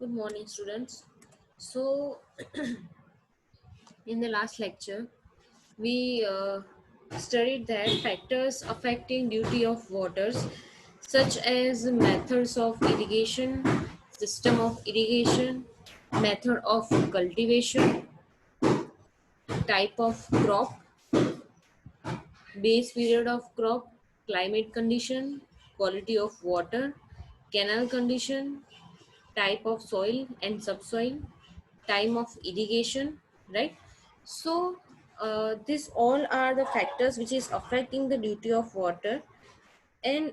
Good morning, students. So, in the last lecture, we studied that factors affecting duty of waters, such as methods of irrigation, system of irrigation, method of cultivation, type of crop, base period of crop, climate condition, quality of water, canal condition, type of soil and subsoil, time of irrigation, right? So these all are the factors which is affecting the duty of water, and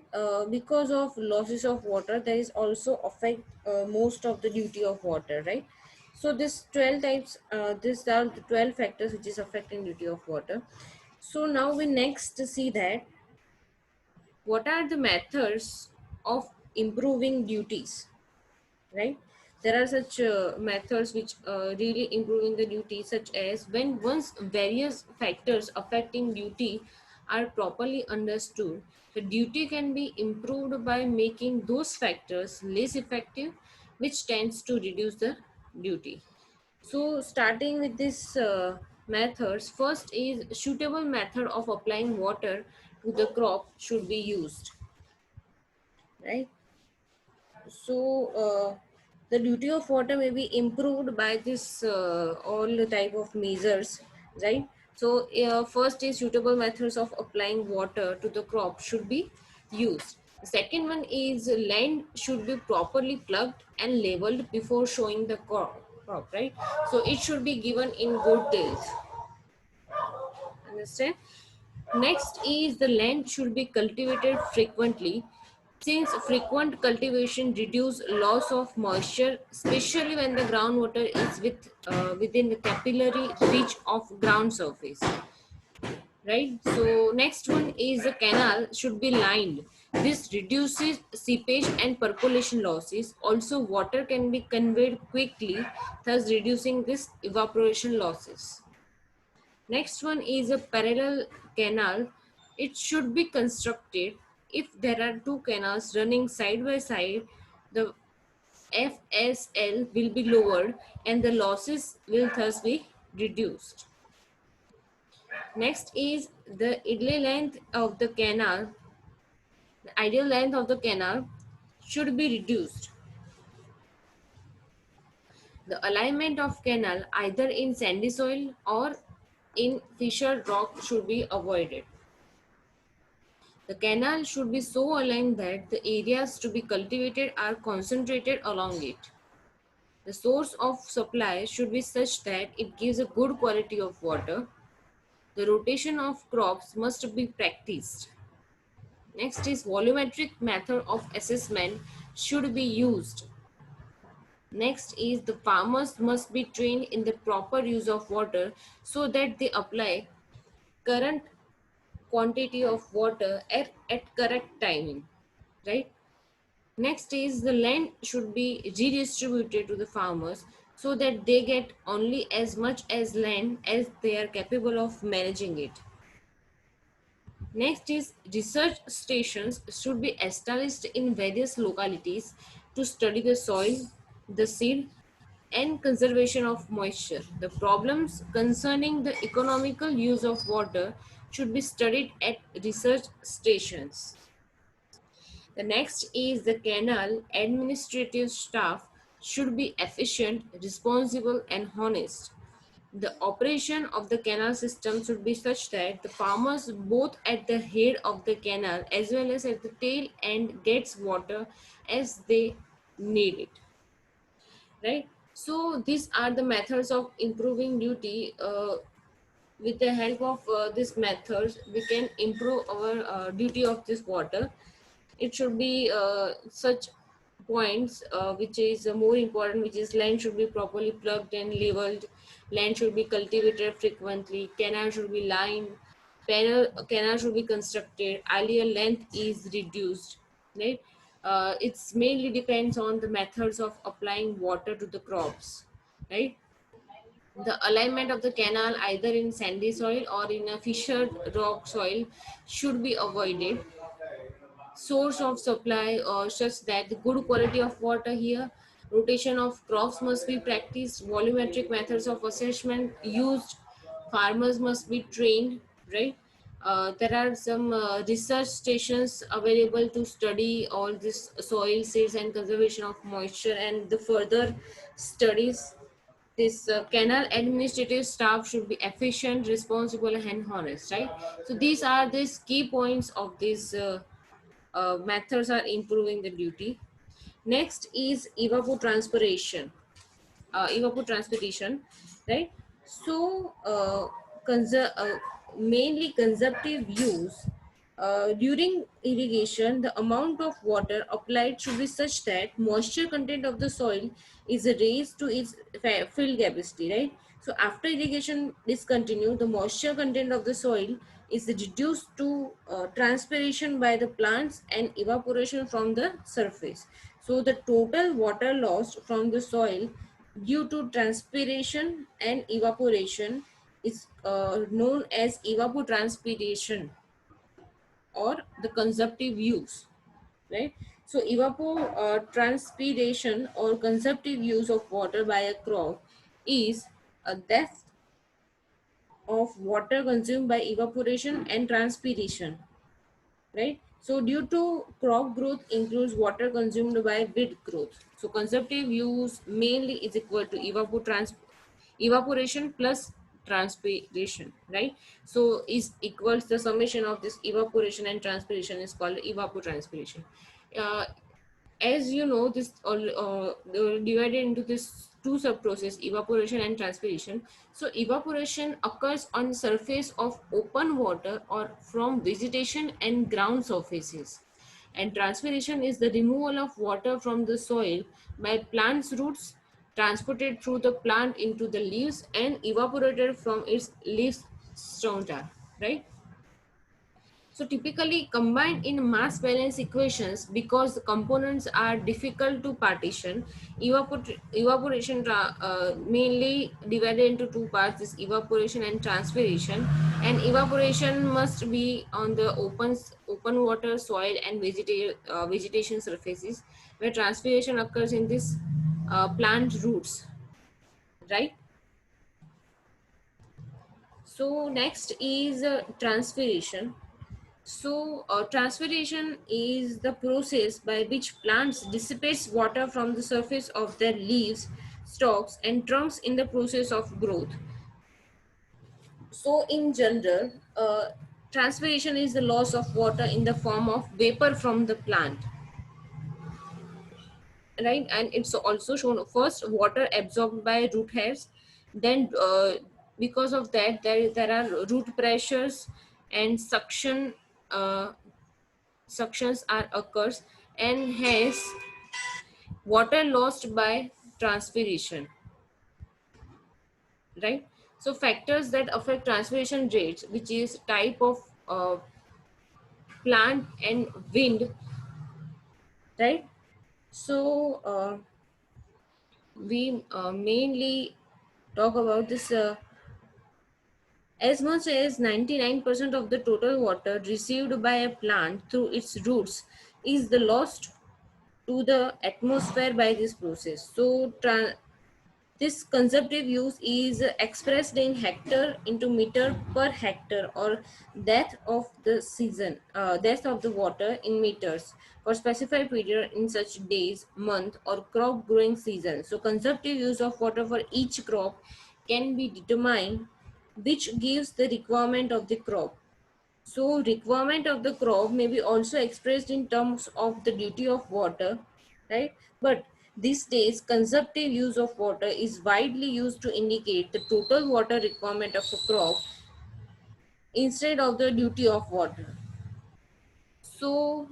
because of losses of water there is also affect most of the duty of water, right? So this 12 types, these are the 12 factors which is affecting duty of water. So now we next see that what are the methods of improving duties, right? There are such methods which really improving the duty, such as when once various factors affecting duty are properly understood, the duty can be improved by making those factors less effective, which tends to reduce the duty. So starting with this methods, first is suitable method of applying water to the crop should be used, right? So the duty of water may be improved by this all the type of measures, right? So first is suitable methods of applying water to the crop should be used. The second one is land should be properly plugged and leveled before showing the crop, right? So it should be given in good tilth. Understand? Next is the land should be cultivated frequently, since frequent cultivation reduce loss of moisture, especially when the groundwater is within the capillary reach of ground surface. Right. So next one is the canal should be lined. This reduces seepage and percolation losses. Also, water can be conveyed quickly, thus reducing this evaporation losses. Next one is a parallel canal. It should be constructed if there are two canals running side by side. The FSL will be lowered and the losses will thus be reduced. Next is the ideal length of the canal. The ideal length of the canal should be reduced. The alignment of canal either in sandy soil or in fissured rock should be avoided. The canal should be so aligned that the areas to be cultivated are concentrated along it. The source of supply should be such that it gives a good quality of water. The rotation of crops must be practiced. Next is volumetric method of assessment should be used. Next is the farmers must be trained in the proper use of water so that they apply current quantity of water at correct timing, right? Next is the land should be redistributed to the farmers so that they get only as much as land as they are capable of managing it. Next is research stations should be established in various localities to study the soil, the seed, and conservation of moisture. The problems concerning the economical use of water should be studied at research stations. The next is the canal administrative staff should be efficient, responsible, and honest. The operation of the canal system should be such that the farmers both at the head of the canal as well as at the tail end gets water as they need it, right? So these are the methods of improving duty. With the help of these methods we can improve our duty of this water. It should be such points which is more important, which is land should be properly plugged and leveled, land should be cultivated frequently, canal should be lined, canal should be constructed, earlier length is reduced, right? It's mainly depends on the methods of applying water to the crops, right? The alignment of the canal either in sandy soil or in a fissured rock soil should be avoided. Source of supply such that the good quality of water here, rotation of crops must be practiced, volumetric methods of assessment used, farmers must be trained, right? There are some research stations available to study all this soil seeds and conservation of moisture and the further studies. This canal administrative staff should be efficient, responsible, and honest, right? So these are these key points of these methods are improving the duty. Next is evapotranspiration. Evapotranspiration, right? So mainly consumptive use. During irrigation, the amount of water applied should be such that moisture content of the soil is raised to its field capacity, right? So after irrigation discontinued, the moisture content of the soil is reduced to transpiration by the plants and evaporation from the surface. So the total water lost from the soil due to transpiration and evaporation is known as evapotranspiration or the consumptive use, right? So evapotranspiration or consumptive use of water by a crop is a death of water consumed by evaporation and transpiration, right? So due to crop growth includes water consumed by weed growth. So consumptive use mainly is equal to evaporation plus transpiration, right? So is equals the summation of this evaporation and transpiration is called evapotranspiration. Uh, as you know, this all divided into this two sub process, evaporation and transpiration. So evaporation occurs on surface of open water or from vegetation and ground surfaces, and transpiration is the removal of water from the soil by plant's roots, transported through the plant into the leaves and evaporated from its leaves strata, right? So typically combined in mass balance equations because the components are difficult to partition. Evaporation mainly divided into two parts: this evaporation and transpiration. And evaporation must be on the open water, soil, and vegetation surfaces, where transpiration occurs in this plant roots, right? So next is transpiration. So, transpiration is the process by which plants dissipates water from the surface of their leaves, stalks, and trunks in the process of growth. So, in general, transpiration is the loss of water in the form of vapor from the plant, right? And it's also shown first water absorbed by root hairs, then because of that there are root pressures and uh, suctions are occurs, and hence water lost by transpiration, right? So factors that affect transpiration rates, which is type of plant and wind, right? So we mainly talk about this as much as 99% of the total water received by a plant through its roots is the lost to the atmosphere by this process. So this consumptive use is expressed in hectare into meter per hectare or depth of the season, depth of the water in meters for specified period in such days, month, or crop growing season. So consumptive use of water for each crop can be determined, which gives the requirement of the crop. So requirement of the crop may be also expressed in terms of the duty of water, right? But these days, consumptive use of water is widely used to indicate the total water requirement of a crop instead of the duty of water. So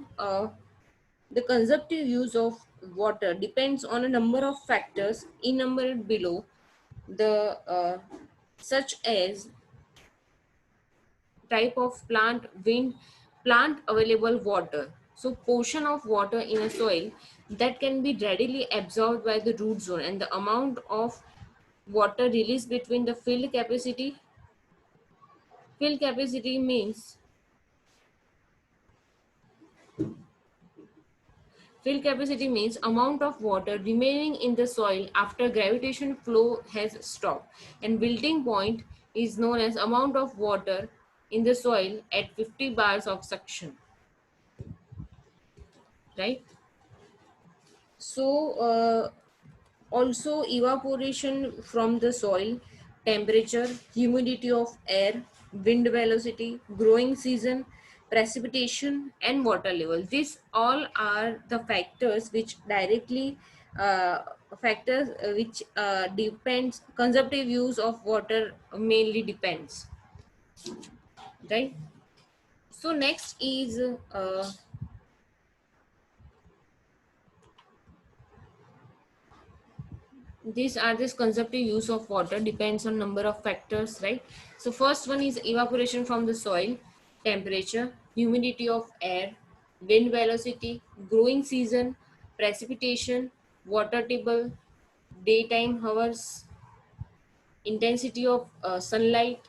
the consumptive use of water depends on a number of factors enumerated below, the such as type of plant, wind, plant available water. So portion of water in a soil that can be readily absorbed by the root zone and the amount of water released between the field capacity. Field capacity means Fill capacity means amount of water remaining in the soil after gravitation flow has stopped. And wilting point is known as amount of water in the soil at 50 bars of suction, right? So, also evaporation from the soil, temperature, humidity of air, wind velocity, growing season, precipitation, and water level. These all are the factors which directly uh, depends conservative use of water mainly depends, right? So next is these are this conservative use of water depends on number of factors, right? So first one is evaporation from the soil, temperature, humidity of air, wind velocity, growing season, precipitation, water table, daytime hours, intensity of sunlight,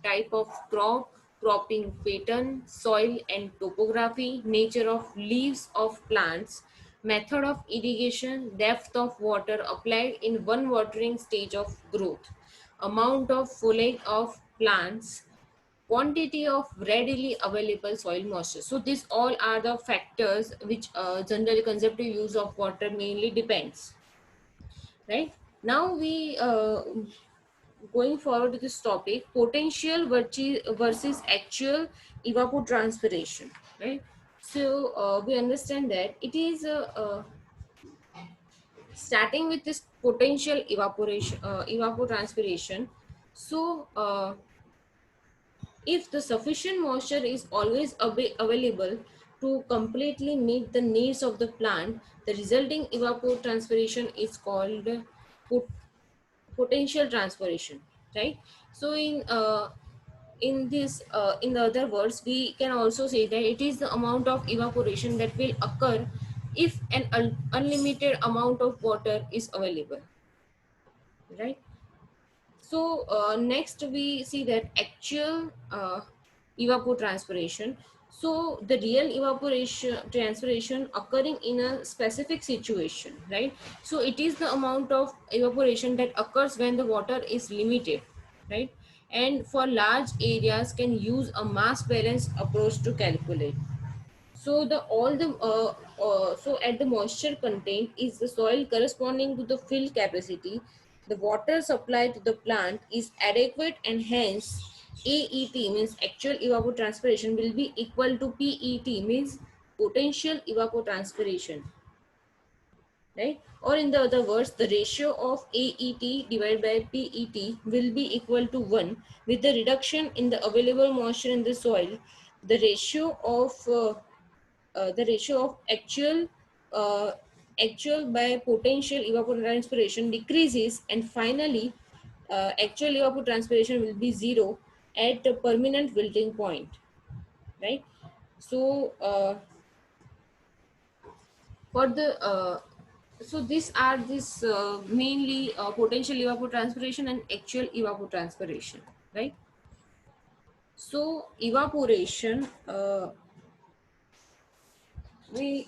type of crop, cropping pattern, soil and topography, nature of leaves of plants, method of irrigation, depth of water applied in one watering stage of growth, amount of foliage of plants, quantity of readily available soil moisture. So these all are the factors which general conservative use of water mainly depends, right? Now we going forward to this topic, potential versus actual evapotranspiration, right? So we understand that it is starting with this potential evapotranspiration. So if the sufficient moisture is always available to completely meet the needs of the plant, the resulting evapotranspiration is called potential transpiration, right? So in the other words, we can also say that it is the amount of evaporation that will occur if an unlimited amount of water is available, right? So next we see that actual evapotranspiration. So the real evaporation transpiration occurring in a specific situation, right? So it is the amount of evaporation that occurs when the water is limited, right? And for large areas can use a mass balance approach to calculate. So the all the so at the moisture content is the soil corresponding to the fill capacity. The water supply to the plant is adequate and hence AET means actual evapotranspiration will be equal to PET means potential evapotranspiration, right? Or in the other words, the ratio of AET divided by PET will be equal to 1. With the reduction in the available moisture in the soil, the ratio of uh, actual by potential evapotranspiration decreases, and finally actual evapotranspiration will be zero at a permanent wilting point, right? So for the so these are this mainly potential evapotranspiration and actual evapotranspiration, right? So evaporation, we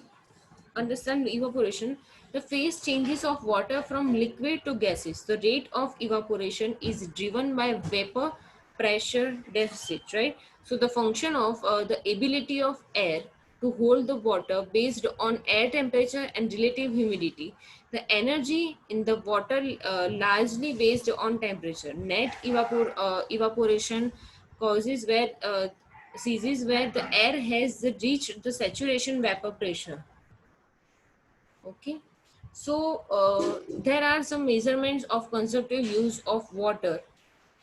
understand evaporation, the phase changes of water from liquid to gases. The rate of evaporation is driven by vapor pressure deficit, right? So the function of the ability of air to hold the water based on air temperature and relative humidity. The energy in the water largely based on temperature. Net evaporation causes where ceases where the air has reached the saturation vapor pressure. Okay. So there are some measurements of conservative use of water.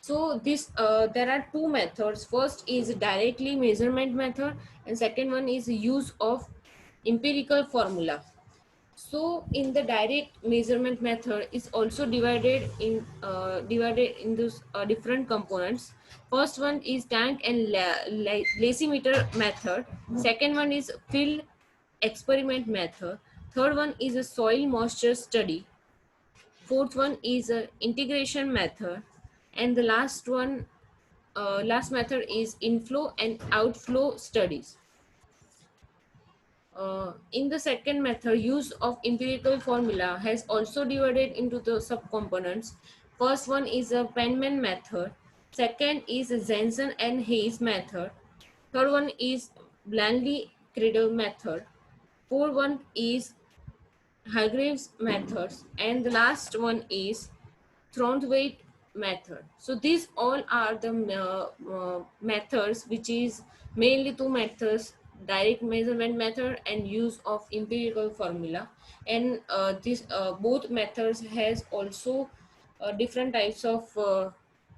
So this there are two methods. First is directly measurement method, and second one is use of empirical formula. So in the direct measurement method is also divided in those different components. First one is tank and lacimeter method. Second one is field experiment method. Third one is a soil moisture study. Fourth one is a integration method, and the last method is inflow and outflow studies. In the second method, use of empirical formula has also divided into the subcomponents. First one is a Penman method. Second is a Jensen and Hayes method. Third one is Blanley Cradle method. Fourth one is Hargreaves methods, and the last one is Thornthwaite method. So these all are the methods, which is mainly two methods: direct measurement method and use of empirical formula. And this both methods has also different types of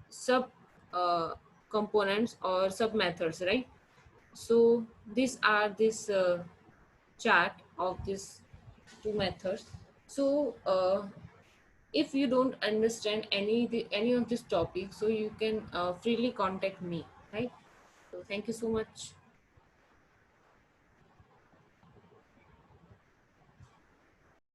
sub uh, components or sub methods, right? So these are this chart of these two methods. So if you don't understand any of this topic, so you can freely contact me, right? So thank you so much.